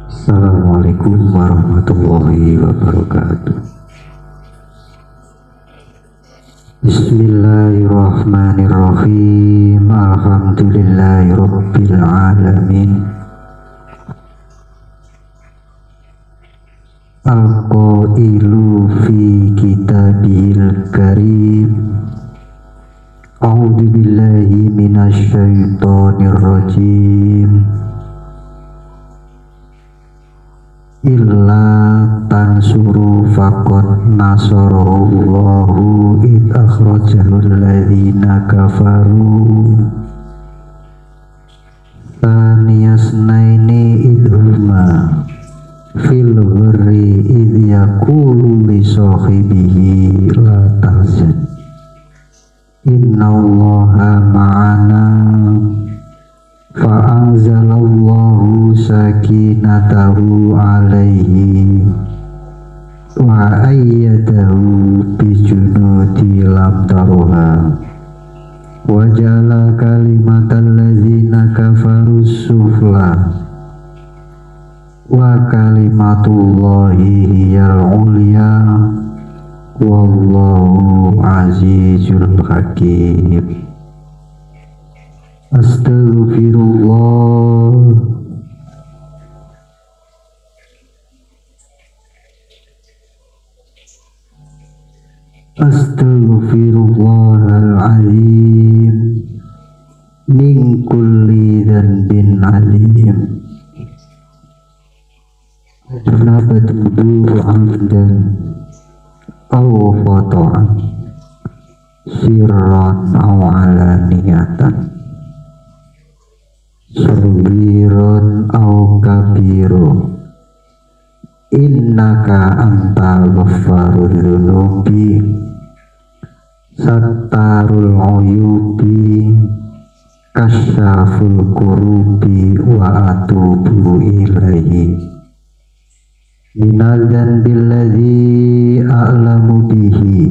Assalamualaikum warahmatullahi wabarakatuh. Bismillahirrahmanirrahim. Alhamdulillahirabbil alamin. Al-qailu fi kitabil karim. A'udzu billahi minasyaitonir rajim. Illa tansuru faqad nasarallahu id akhrajahul ladzina kafaru thaniyasnaini idhuma fil gharri idh yaqulu li sahibihi la tahzan innallaha ma'ana fa'anzalallahu sakinatahu alaihi wa ayyadahu bijunudi lam taruha wa jala kalimatal ladzina kafaru sufla wa kalimatullahi hiyal ulya wallahu azizul hakim. Astaghfirullah. Astaghfirullahaladzim min kulli dhanbin alim. Kenapa tuduh amdan aw khata'an sirran aw alaniyatan surbiron au kabiru innaka anta ghaffarul dzunubi sattarul uyubi kasyaful kurubi wa atubu ilaihi minal dzanbil ladzi a'lamu bihi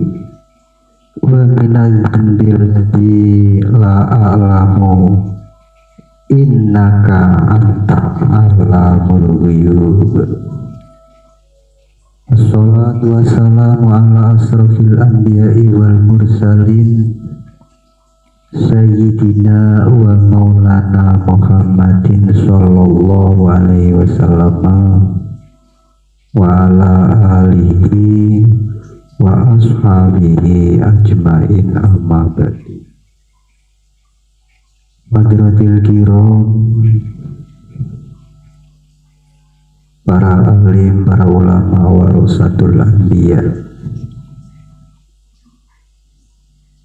wa minal dzanbil ladzi la a'lamu innaka anta alamul ghuyub. Assalatu wassalamu ala asrafil anbiya'i wal mursalin sayyidina wa maulana Muhammadin sallallahu alaihi wasallam wa ala alihi wa ashabihi ajmain amma ba'du. Hadratil kiram, para alim, para ulama, warasatul anbiya,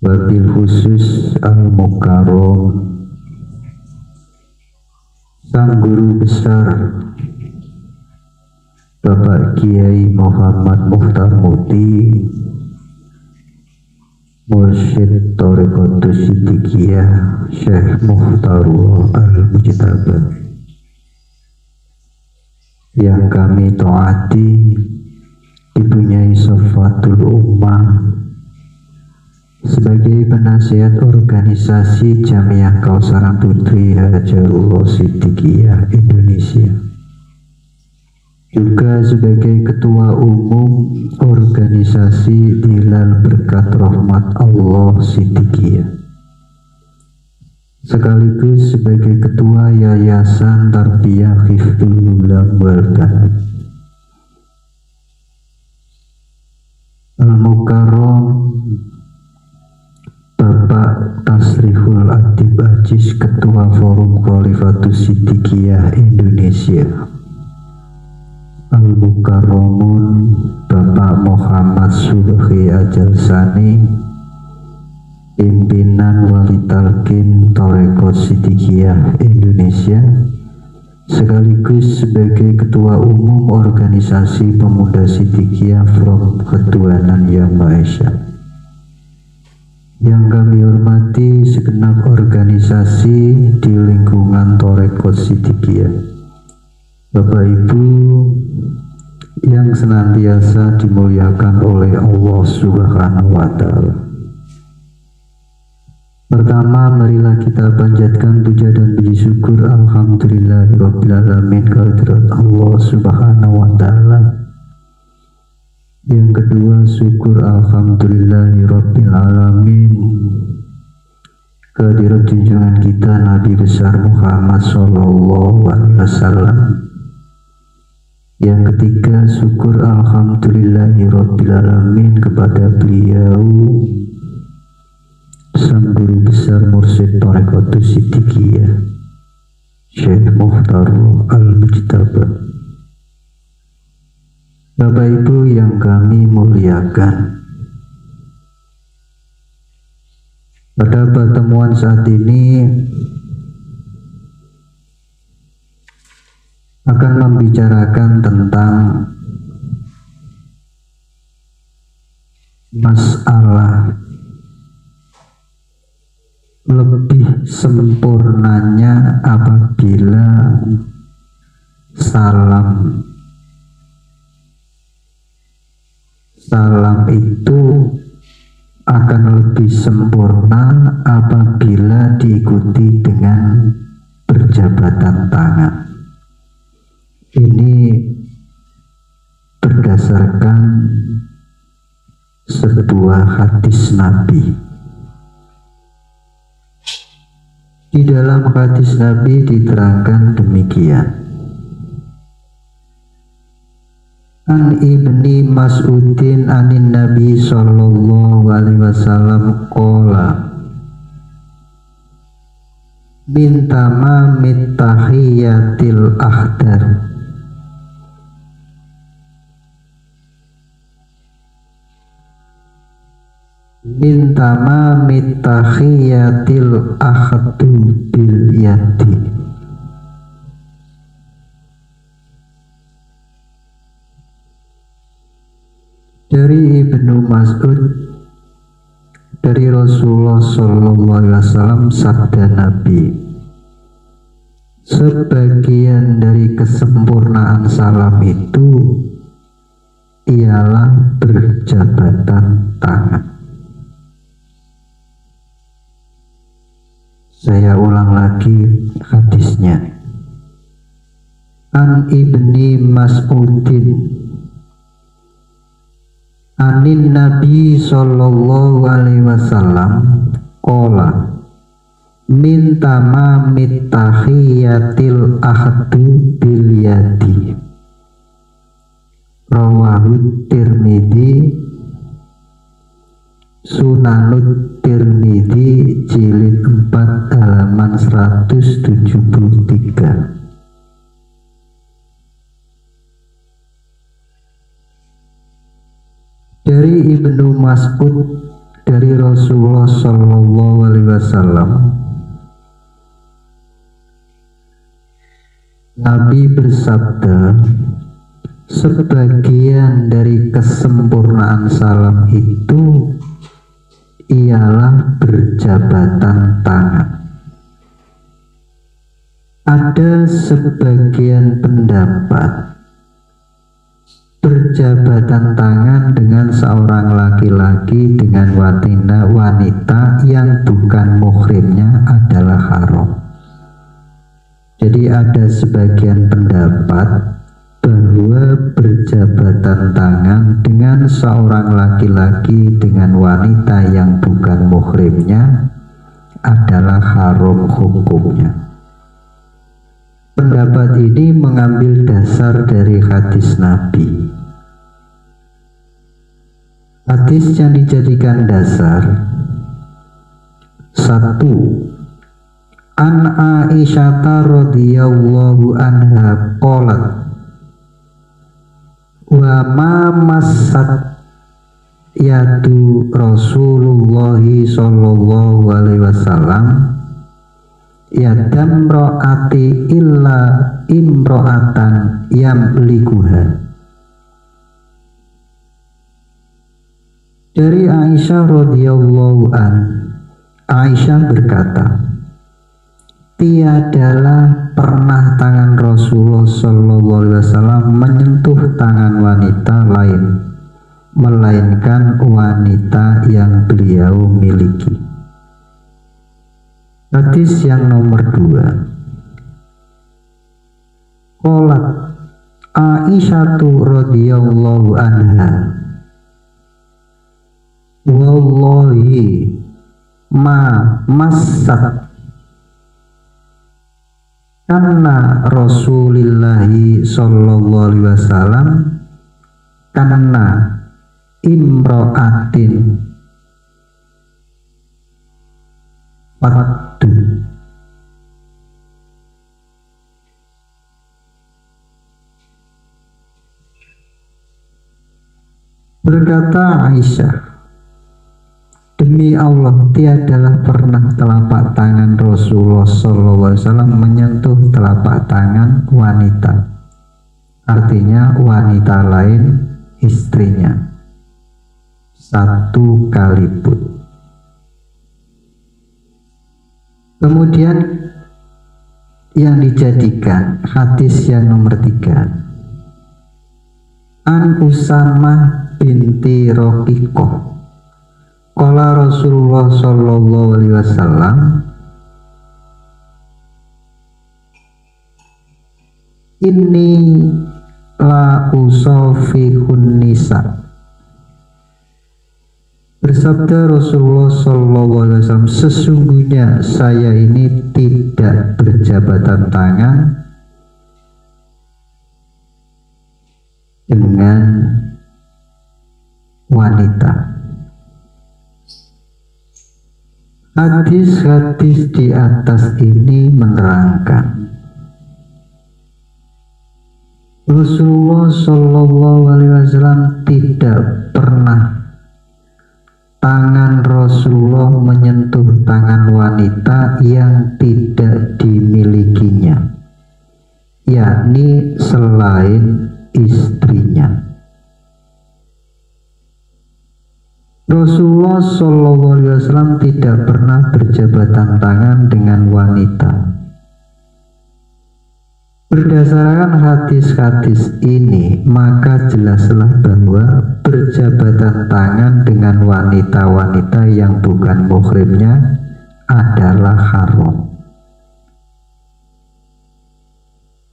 wabil khusus al-mukarram, sang guru besar Bapak Kiai Muhammad Mukhtar Muti, Mursyid Thariqatus Siddiqiyah Syekh Mukhtarullah Al-Mujtaba, yang kami taati, dipunyai Safatul Ummah sebagai penasihat organisasi Jamiah Kausaran Putri Hajarullah Siddiqiyah Indonesia, juga sebagai Ketua Umum organisasi Hilal Berkat Rahmat Allah Siddiqiyah, sekaligus sebagai Ketua Yayasan Tarbiyah Hifdzul Ulam wal Banat. Al-Mukarram Bapak Tasrihul Adib Ajis, Ketua Forum Khalifatus Siddiqiyah Indonesia. Al-Mukarramun Bapak Muhammad Subhi Ajalsani, pimpinan Wali Talqin Thariqat Siddiqiyah Indonesia, sekaligus sebagai Ketua Umum Organisasi Pemuda Siddiqiyah from Ketuhanan Yang Maha Esa. Yang kami hormati segenap organisasi di lingkungan Thariqat Siddiqiyah, Bapak Ibu yang senantiasa dimuliakan oleh Allah Subhanahu wa Ta'ala. Pertama, marilah kita panjatkan puja dan puji syukur alhamdulillahirobbilalamin kehadirat Allah subhanahu wa ta'ala. Yang kedua, syukur alhamdulillahirobbilalamin kehadirat junjungan kita Nabi besar Muhammad sallallahu alaihi wasallam. Yang ketiga, syukur alhamdulillahirobbilalamin kepada beliau sang guru besar mursyid Thariqatus Siddiqiyah Syekh Mukhtar Al-Mujtaba. Bapak Ibu yang kami muliakan, pada pertemuan saat ini akan membicarakan tentang masalah lebih sempurnanya apabila salam itu akan lebih sempurna apabila diikuti dengan perjabatan tangan. Ini berdasarkan sebuah hadis Nabi. Di dalam hadis Nabi diterangkan demikian. An Ibni Mas'udin anin Nabi sallallahu alaihi wasallam qala min tamamit tahiyatil akhdar min tamamit tahiyatil akhdu bil yadi. Dari Ibnu Mas'ud, dari Rasulullah sallallahu alaihi wasallam, sabda Nabi, sebagian dari kesempurnaan salam itu ialah berjabatan tangan. Saya ulang lagi hadisnya. An Ibni Mas'udin anin Nabi sallallahu alaihi wasallam qala min tamamit tahiyatil ahdu bil yadi. Rawahu Tirmidzi, Sunanud Tirmidzi jilid 4 halaman 173. Dari Ibnu Mas'ud, dari Rasulullah sallallahu alaihi wasallam, Nabi bersabda, sebagian dari kesempurnaan salam itu ialah berjabatan tangan. Ada sebagian pendapat berjabatan tangan dengan seorang laki-laki dengan wanita yang bukan muhrimnya adalah haram. Jadi ada sebagian pendapat bahwa berjabatan tangan dengan seorang laki-laki dengan wanita yang bukan muhrimnya adalah haram hukumnya. Pendapat ini mengambil dasar dari hadis Nabi. Hadis yang dijadikan dasar: 1. An Aisyah radhiyallahu anha qalat wa ma massat yadu Rasulullah sallallahu alaihi wasallam yadam ro'ati illa imro'atan yamlikuha. Dari Aisyah radhiyallahu an, Aisyah berkata, tiadalah pernah tangan Rasulullah sallallahu alaihi wasallam menyentuh tangan wanita lain melainkan wanita yang beliau miliki. Hadis yang nomor 2. Qalat Aisyatu radhiyallahu anha, wallahi ma massat karena Rasulillahi sallallahu alaihi wasallam karena imro'atin Waktu berkata Aisyah, demi Allah tiadalah pernah telapak tangan Rasulullah SAW menyentuh telapak tangan wanita, artinya wanita lain istrinya, satu kali pun. Kemudian yang dijadikan hadis yang nomor 3, An Usamah binti Roqiqah qala Rasulullah sallallahu alaihi wasallam inni la usafihun nisa. Bersabda Rasulullah SAW, sesungguhnya saya ini tidak berjabatan tangan dengan wanita. Hadis-hadis di atas ini menerangkan Rasulullah SAW tidak pernah tangan Rasulullah menyentuh tangan wanita yang tidak dimilikinya, yakni selain istrinya. Rasulullah SAW tidak pernah berjabatan tangan dengan wanita. Berdasarkan hadis-hadis ini, maka jelaslah bahwa berjabatan tangan dengan wanita-wanita yang bukan muhrimnya adalah haram.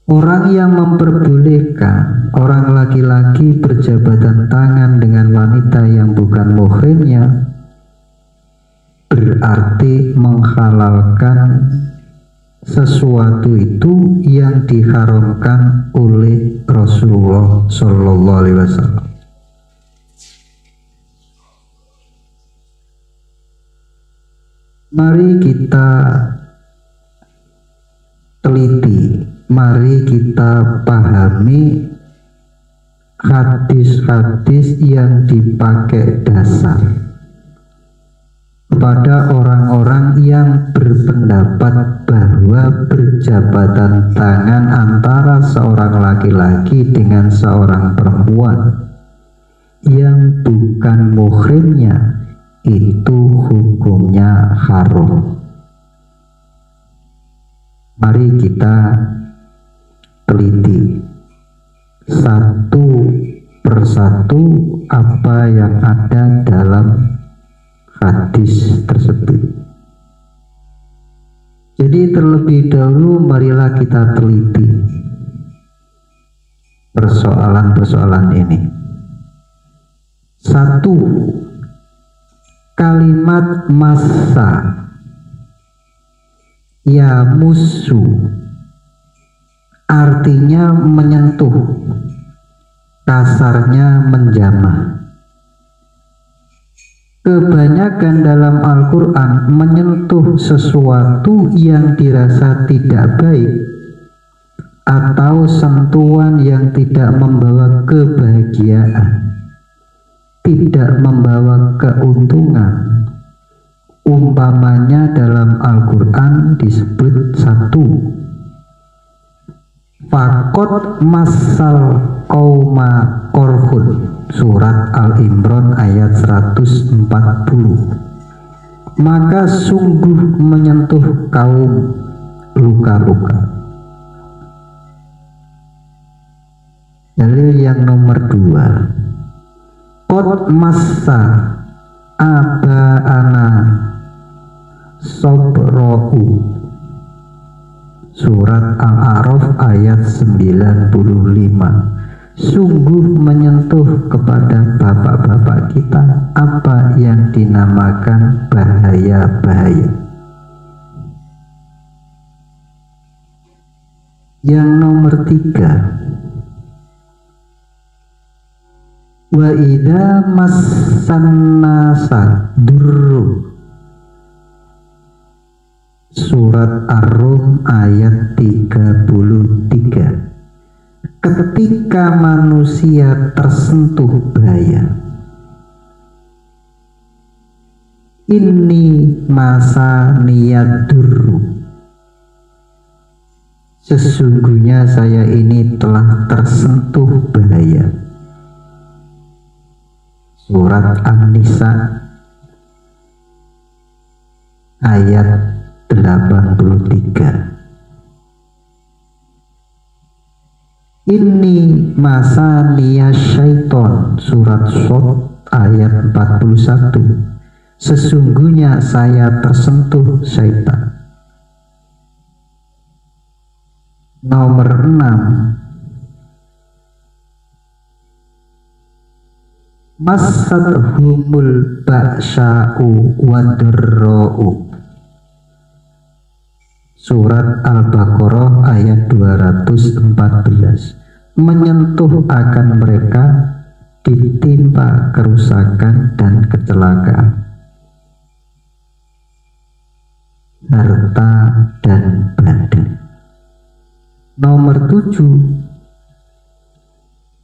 Orang yang memperbolehkan orang laki-laki berjabatan tangan dengan wanita yang bukan muhrimnya berarti menghalalkan sesuatu itu yang diharamkan oleh Rasulullah Sallallahu Alaihi Wasallam. Mari kita teliti, mari kita pahami hadis-hadis yang dipakai dasar kepada orang-orang yang berpendapat bahwa berjabatan tangan antara seorang laki-laki dengan seorang perempuan yang bukan muhrimnya itu hukumnya haram. Mari kita teliti satu persatu apa yang ada dalam hadis tersebut. Jadi terlebih dahulu marilah kita teliti persoalan-persoalan ini. Satu, kalimat massa ya musu artinya menyentuh, kasarnya menjamah. Kebanyakan dalam Al-Quran menyentuh sesuatu yang dirasa tidak baik atau sentuhan yang tidak membawa kebahagiaan, tidak membawa keuntungan. Umpamanya dalam Al-Quran disebut satu, Fakot masal qauma korhun, surat Al-Imran ayat 140. Maka sungguh menyentuh kaum luka-luka. Dalil yang nomor 2, Qad massa aba'ana Sobra'u. Surat Al-A'raf ayat 95. Sungguh menyentuh kepada bapak-bapak kita apa yang dinamakan bahaya-bahaya. Yang nomor 3, wa idza massannasa durru. Surat Ar-Rum ayat 33. Ketika manusia tersentuh bahaya, ini masa niat durru. Sesungguhnya saya ini telah tersentuh bahaya. Surat An-Nisa ayat 83. Ini masa niat syaiton. Surat Shad ayat 41. Sesungguhnya saya tersentuh syaitan. Nomor 6, masadhumul ba'sya'u wadarra'u. Surat Al-Baqarah ayat 214. Menyentuh akan mereka ditimpa kerusakan dan kecelakaan, harta dan badan. Nomor 7,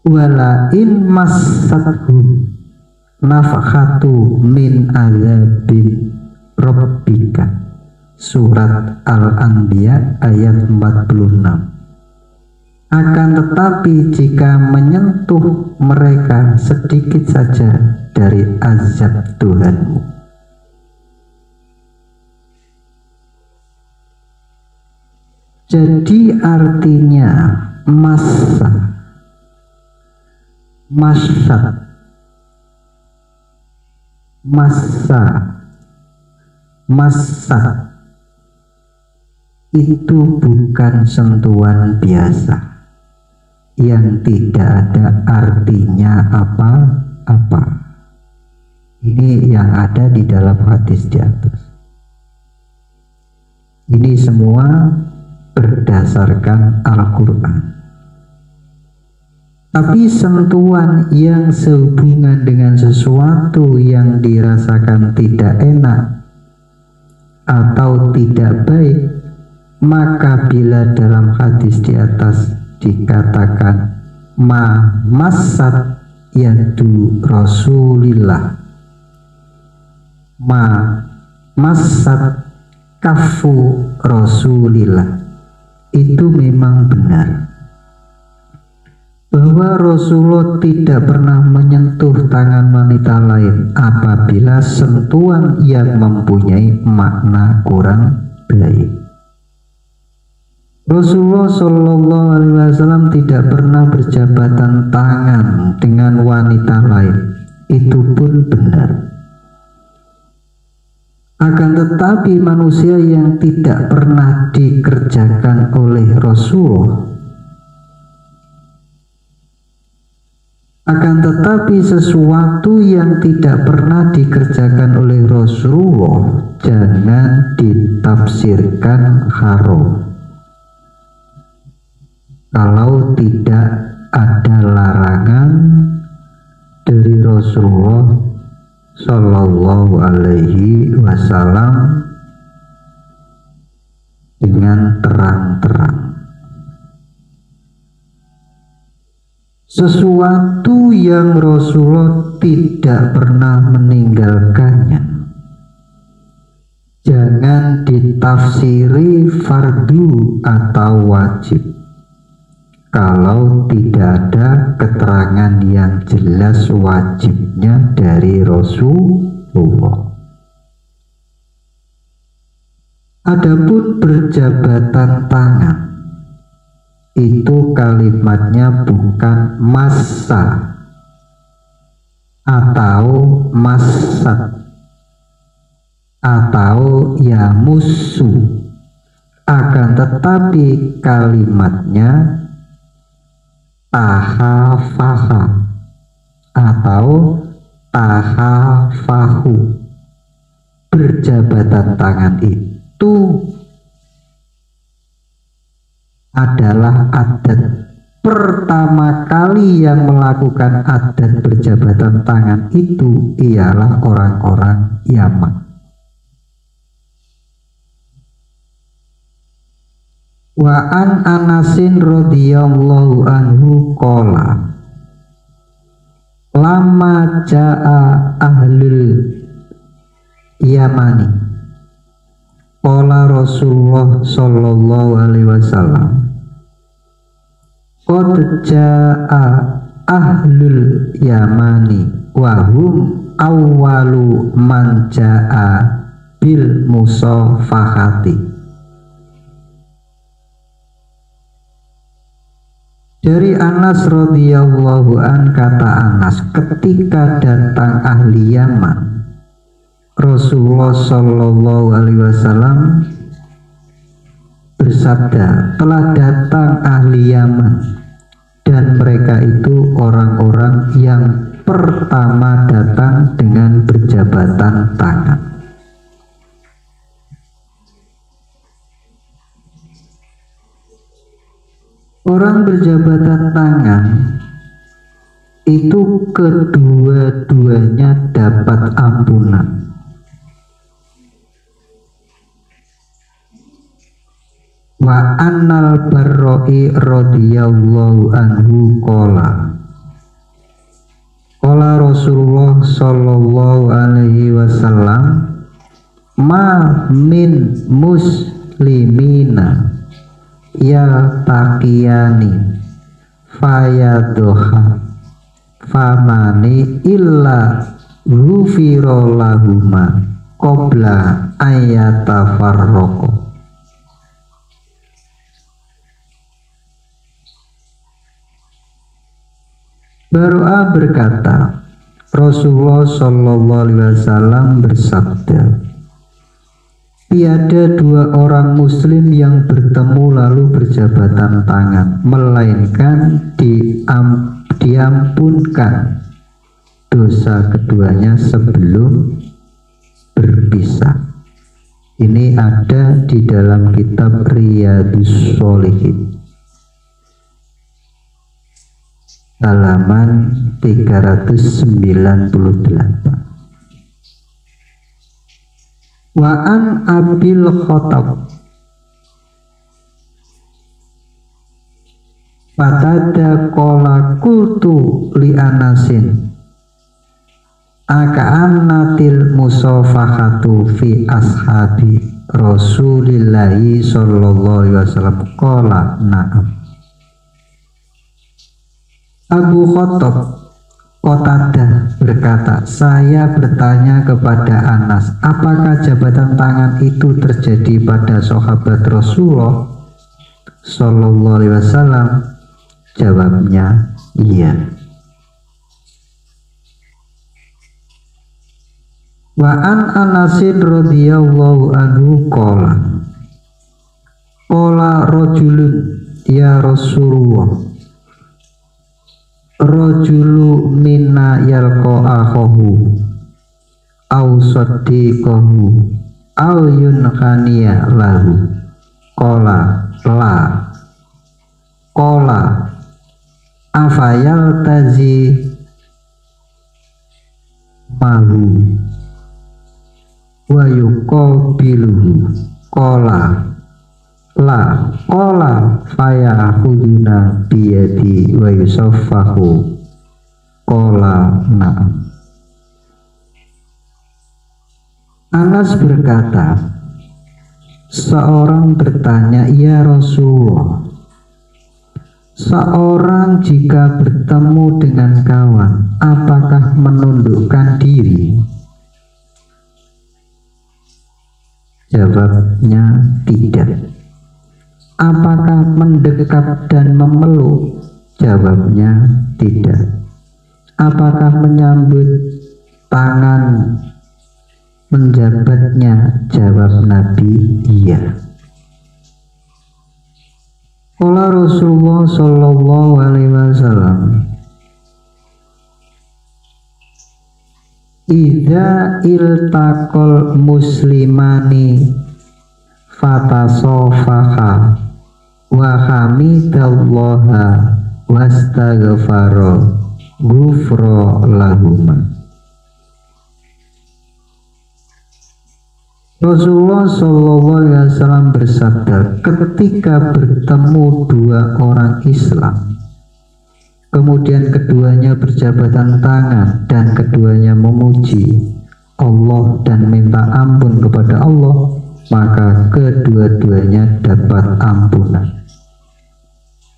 walain massathum nafkhatu min azabin rabbika. Surat Al-Anbiya ayat 46. Akan tetapi jika menyentuh mereka sedikit saja dari azab Tuhanmu. Jadi artinya masa itu bukan sentuhan biasa yang tidak ada artinya apa-apa. Ini yang ada di dalam hadis di atas. Ini semua berdasarkan Al-Quran. Tapi sentuhan yang sehubungan dengan sesuatu yang dirasakan tidak enak atau tidak baik, maka bila dalam hadis di atas dikatakan massat yadu Rasulillah, massat kafu Rasulillah, itu memang benar bahwa Rasulullah tidak pernah menyentuh tangan wanita lain apabila sentuhan yang mempunyai makna kurang baik. Rasulullah Shallallahu Alaihi Wasallam tidak pernah berjabatan tangan dengan wanita lain, itu pun benar. Akan tetapi manusia yang tidak pernah dikerjakan oleh Rasulullah, akan tetapi sesuatu yang tidak pernah dikerjakan oleh Rasulullah jangan ditafsirkan haram kalau tidak ada larangan dari Rasulullah Shallallahu Alaihi Wasallam dengan terang-terang. Sesuatu yang Rasulullah tidak pernah meninggalkannya jangan ditafsiri fardu atau wajib kalau tidak ada keterangan yang jelas wajibnya dari Rasulullah. Adapun berjabatan tangan, itu kalimatnya bukan massa atau massat, atau yamussu, akan tetapi kalimatnya tahafaha atau tahafahu. Berjabatan tangan itu adalah adat pertama kali yang melakukan adat berjabatan tangan itu ialah orang-orang Yaman. Wa an Anasin radhiyallahu anhu qala lama jaa ahlul Yamani qala Rasulullah sallallahu alaihi wasallam qad jaa ahlul Yamani wa hum awwalu man jaa bil musafahati. Dari Anas radhiyallahu an, kata Anas, ketika datang ahli Yaman, Rasulullah sallallahu alaihi wasallam bersabda, telah datang ahli Yaman, dan mereka itu orang-orang yang pertama datang dengan berjabatan tangan. Orang berjabatan tangan itu kedua-duanya dapat ampunan. Wa annal barra'i radhiyallahu anhu qala Rasulullah sallallahu alaihi wasallam ma min muslimina ya taqiyani fayadoha famani illa ghufira lahuma qabla ayatafarraqo. Baru'ah berkata, Rasulullah sallallahu alaihi wasallam bersabda, tiada dua orang muslim yang bertemu lalu berjabatan tangan, melainkan diampunkan dosa keduanya sebelum berpisah. Ini ada di dalam kitab Riyadhus Shalihin, halaman 398. Wa an Abil Khattab fatada qala qultu li Anasin aka'annatil musafahatu fi ashabi Rasulillahi sallallahu alaihi wasallam qala na'am. Abu Khattab Qatadah berkata, saya bertanya kepada Anas, apakah jabatan tangan itu terjadi pada sahabat Rasulullah sallallahu alaihi wasallam? Jawabnya, iya. Wa an Anasin radhiyallahu anhu qala rajulun ya Rasulullah, rajulu minna yalqa akhahu au sadiqahu au yunkhaniya lahu qala la qala afayal tazi mahu wa yuqabiluhu qala la qala fayahuduna biyadi wa yusaffahu qala na'am. Anas berkata, seorang bertanya, ya Rasulullah, seorang jika bertemu dengan kawan, apakah menundukkan diri? Jawabnya, tidak. Apakah mendekat dan memeluk? Jawabnya, tidak. Apakah menyambut tangan menjabatnya? Jawab Nabi, iya. Qala Rasulullah sallallahu alaihi wasallam, idza iltaqal muslimani fatasofaha wa hamidallaha wastaghfara ghufra lahuma. Rasulullah SAW bersabda, ketika bertemu dua orang Islam, kemudian keduanya berjabatan tangan dan keduanya memuji Allah dan minta ampun kepada Allah, maka kedua-duanya dapat ampunan.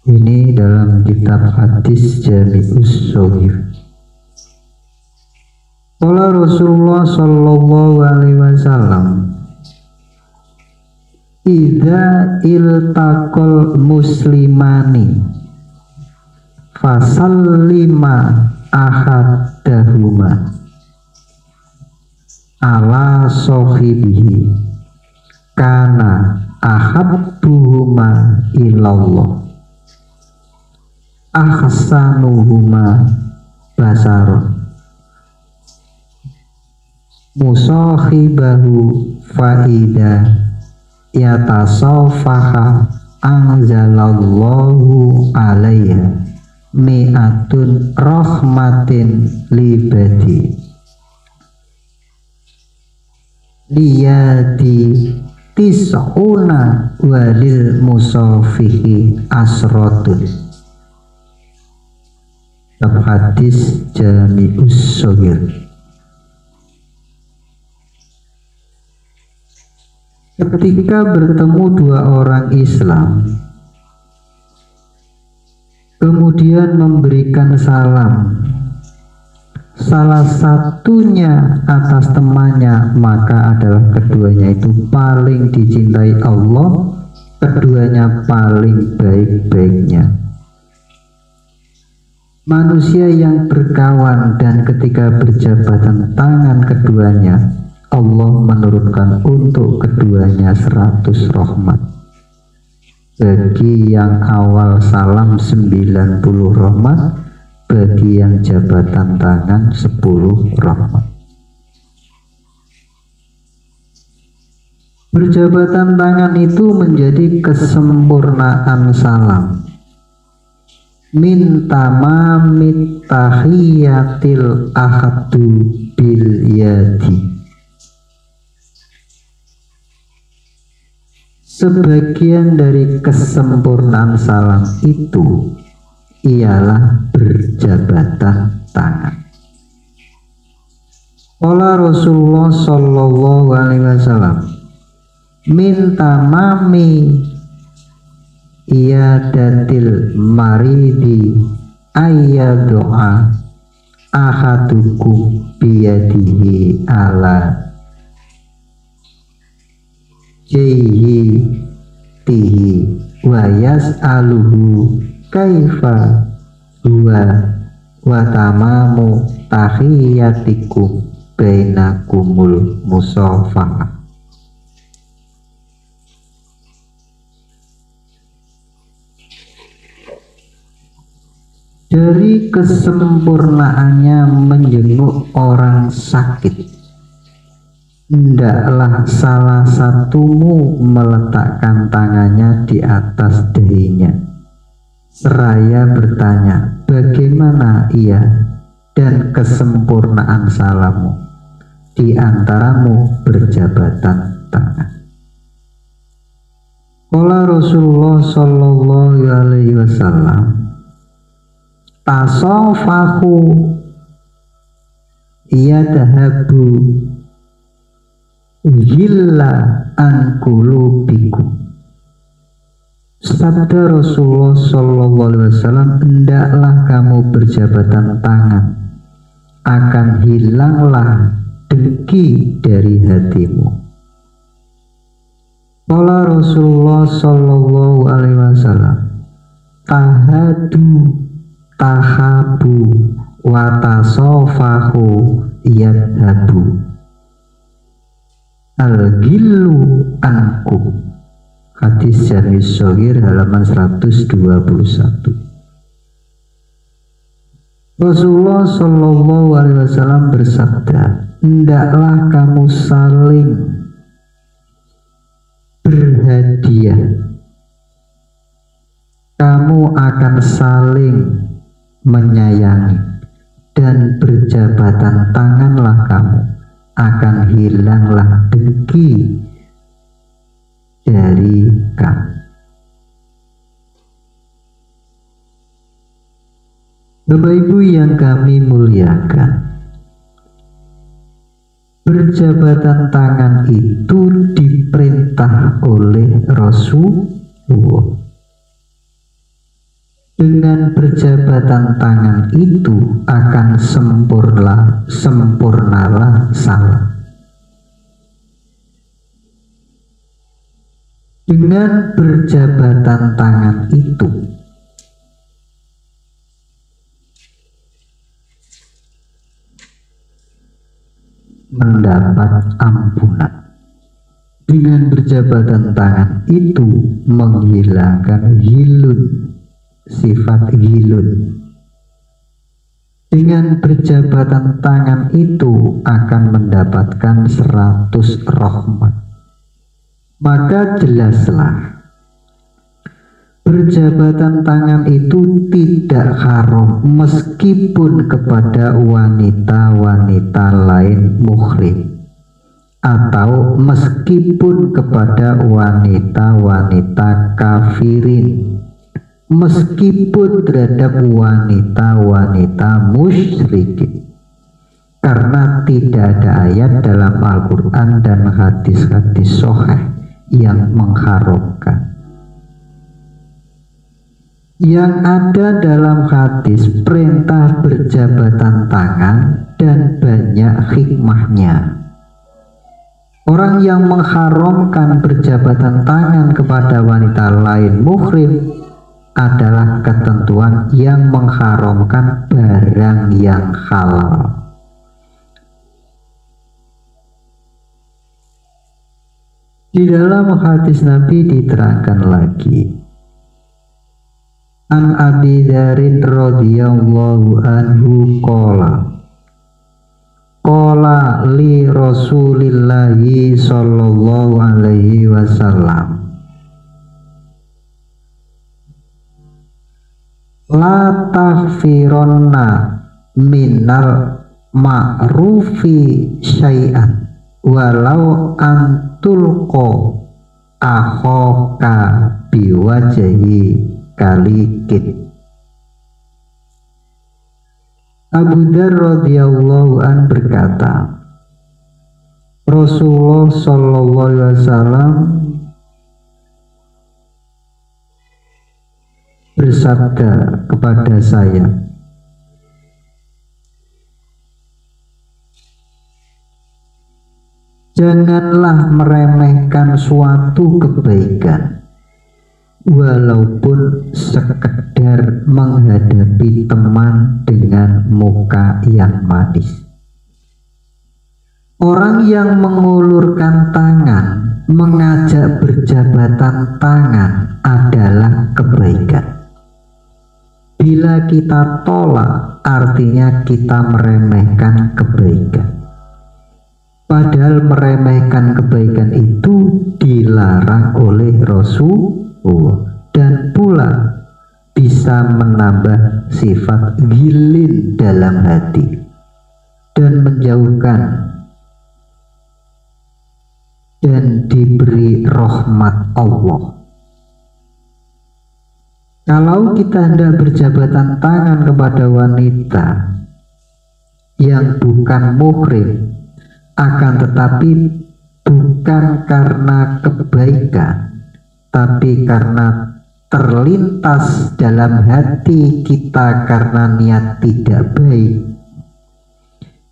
Ini dalam kitab hadis Jami'us Shaghir. Qala Rasulullah sallallahu alaihi wasallam, idza iltaqal muslimani fasallima ahadahuma ala sahibihi kana ahabbuhuma ilallah ahsanuhuma basarun musahibahu faida yatasafaha anzalallahu alaiha mi'atun rahmatin libadi liyadi tis'una walil musafihi asratun. Hadis Jami'us Shaghir. Ketika bertemu dua orang Islam, kemudian memberikan salam, salah satunya atas temannya, maka adalah keduanya itu paling dicintai Allah, keduanya paling baik-baiknya. Manusia yang berkawan dan ketika berjabatan tangan keduanya, Allah menurunkan untuk keduanya 100 rahmat. Bagi yang awal salam 90 rahmat, bagi yang jabatan tangan 10 rahmat. Berjabatan tangan itu menjadi kesempurnaan salam. Min tamamit tahiyatil ahadu bil yadi. Sebagian dari kesempurnaan salam itu ialah berjabatan tangan. Qala Rasulullah sallallahu alaihi wasallam, min tamami iyadatil maridi ayyadu'a ahadukum biyadihi ala jaihi tihi wa yas'aluhu kaifa huwa wa tamamu tahiyatikum bainakumul musafah. Dari kesempurnaannya menjenguk orang sakit, hendaklah salah satumu meletakkan tangannya di atas dahinya, seraya bertanya, bagaimana ia dan kesempurnaan salammu, di antaramu berjabatan tangan. Qala Rasulullah sallallahu alaihi wasallam, tasafahu yadhabu gilla an qulubikum. Sabda Rasulullah sallallahu alaihi wasallam, hendaklah kamu berjabatan tangan, akan hilanglah dengki dari hatimu. Qala Rasulullah sallallahu alaihi wasallam, tahadu tahabu wa tasafahu yadhabu. al-ghillu ankum. Hadis Jami' Shaghir halaman 121. Rasulullah Shallallahu Alaihi Wasallam bersabda, hendaklah kamu saling berhadiah, kamu akan saling menyayangi, dan berjabatan tanganlah kamu, akan hilanglah dengki dari kamu. Bapak Ibu yang kami muliakan, berjabatan tangan itu diperintah oleh Rasulullah. Dengan berjabatan tangan itu akan sempurnalah salat. Dengan berjabatan tangan itu mendapat ampunan. Dengan berjabatan tangan itu menghilangkan ghilun, sifat ghilun. Dengan berjabatan tangan itu akan mendapatkan 100 rahmat. Maka jelaslah berjabatan tangan itu tidak haram meskipun kepada wanita-wanita lain muhrim, atau meskipun kepada wanita-wanita kafirin, meskipun terhadap wanita-wanita musyrikin, karena tidak ada ayat dalam Al-Quran dan hadis-hadis sahih yang mengharamkan. Yang ada dalam hadis perintah berjabatan tangan dan banyak hikmahnya. Orang yang mengharamkan berjabatan tangan kepada wanita lain muhrim adalah ketentuan yang mengharamkan barang yang halal. Di dalam hadis Nabi diterangkan lagi, an Abi Dzar radhiyallahu anhu qala li Rasulillahi sallallahu alaihi wasallam, la tahfironna minal ma'rufi syai'an walau antulqo akhoka biwajahi kalikit. Abu Dzar radhiyallahu an berkata, Rasulullah sallallahu alaihi wasallam bersabda kepada saya, janganlah meremehkan suatu kebaikan walaupun sekedar menghadapi teman dengan muka yang manis. Orang yang mengulurkan tangan, mengajak berjabatan tangan adalah kebaikan. Bila kita tolak, artinya kita meremehkan kebaikan. Padahal meremehkan kebaikan itu dilarang oleh Rasulullah, dan pula bisa menambah sifat ghilin dalam hati dan menjauhkan dan diberi rahmat Allah. Kalau kita hendak berjabatan tangan kepada wanita yang bukan muhrim, akan tetapi bukan karena kebaikan, tapi karena terlintas dalam hati kita karena niat tidak baik,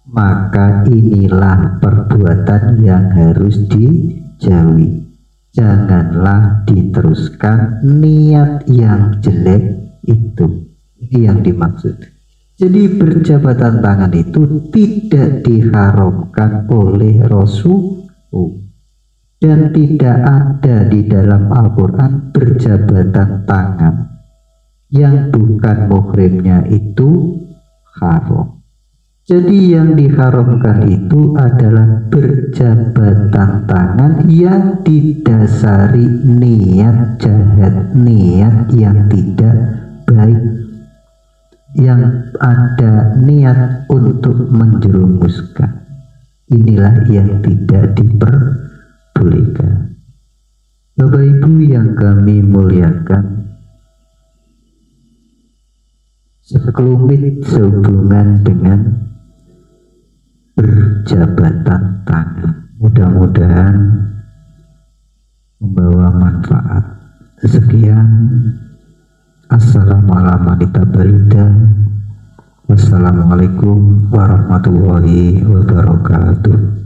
maka inilah perbuatan yang harus dijauhi. Janganlah diteruskan niat yang jelek itu. Ini yang dimaksud. Jadi berjabatan tangan itu tidak diharamkan oleh Rasul, dan tidak ada di dalam Al-Quran berjabatan tangan yang bukan muhrimnya itu haram. Jadi yang diharamkan itu adalah berjabatan tangan yang didasari niat jahat, niat yang tidak baik, yang ada niat untuk menjerumuskan. Inilah yang tidak diperbolehkan. Bapak Ibu yang kami muliakan, sekelumit sehubungan dengan berjabatan tangan, mudah-mudahan membawa manfaat. Sekian, assalamualaikum warahmatullahi wabarakatuh.